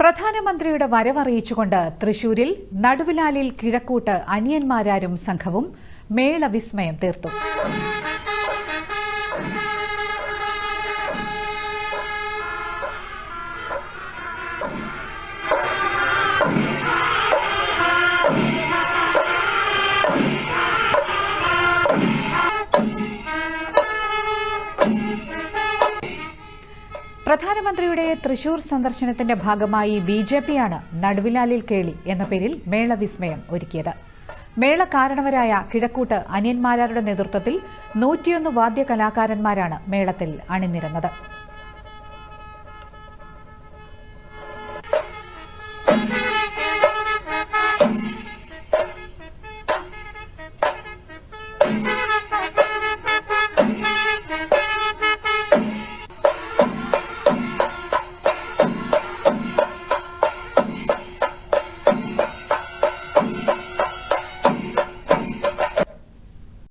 പ്രധാനമന്ത്രിയുടെ വരവറിയിച്ചുകൊണ്ട് തൃശൂരിൽ നടുവിലാലിൽ കിഴക്കൂട്ട് അനിയന്മാരാരും സംഘവും മേളവിസ്മയം തീർത്തു. പ്രധാനമന്ത്രിയുടെ തൃശൂർ സന്ദർശനത്തിന്റെ ഭാഗമായി ബിജെപിയാണ് നടുവിലാലിൽ കേളി എന്ന പേരിൽ മേളവിസ്മയം ഒരുക്കിയത്. മേള കാരണവരായ കിഴക്കൂട്ട് അനിയന്മാരുടെ നേതൃത്വത്തിൽ 101 വാദ്യ കലാകാരന്മാരാണ് മേളത്തിൽ അണിനിരന്നത്.